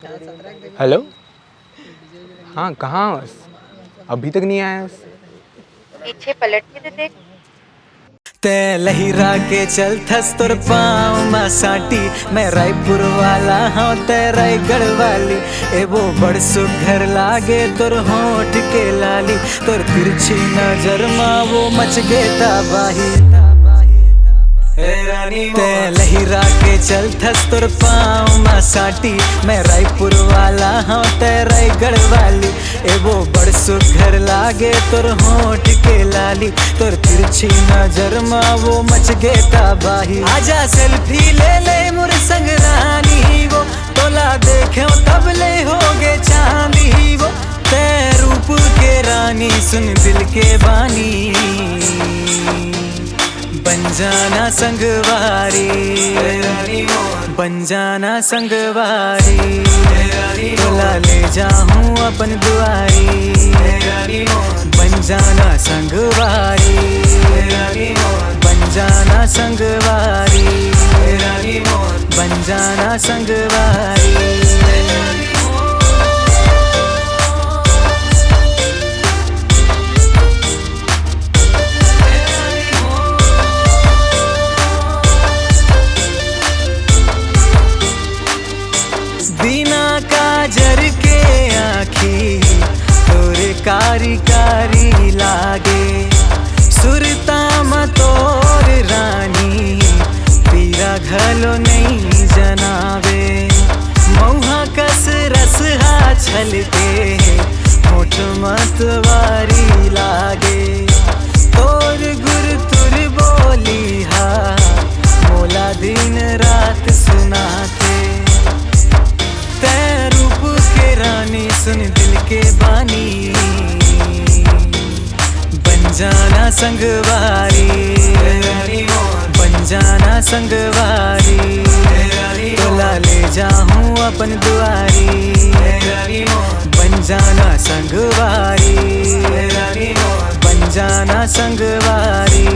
Hello. हाँ, कहाँ? अभी तक नहीं आया। पीछे पलट के तो देख। ते लहिरा के चल थस तोर पाँव मासाटी। मैं रायपुर वाला हाँ ते रायगढ़ वाली। ए वो बड़ सुघर लागे तोर होठ के लाली। तोर तिरछी नजर मा वो मच गे तबाही। ते लहिरा के चल थस तोर पाँव मासाटी। मैं रायपुर वाला हाँ ते रायगढ़ वाली। ए वो बड़ सुघर लागे तोर होठ के लाली। तोर तिरछी नजर मा वो मच गे तबाही। आजा सेल्फी ले ले मोर संग रानी वो। तोला देखे तब ले होगे चांदी वो। ते रूप के रानी सुन दिल के बानी। बन जाना संगवारी, बन जाना संगवारी। तोला ले जाऊं अपन दुआरी। बन जाना संगवारी, बन जाना संगवारी। बन जाना संगवारी। बिना काजर के आँखी तोरे कारी कारी लागे। सुरता मतोर रानी पीरा घलो नहीं जनावे। मौहा कस रसहा छलके होठ मतवारी लागे। तोर गुर तुर बोली हा मोला दिन रात सुनाते। रानी सुन दिल के बानी। बन जाना संगवारी, बन जाना संगवारी। तोला ले जाऊं अपन दुआरी। बन जाना संगवारी, बन जाना संगवारी।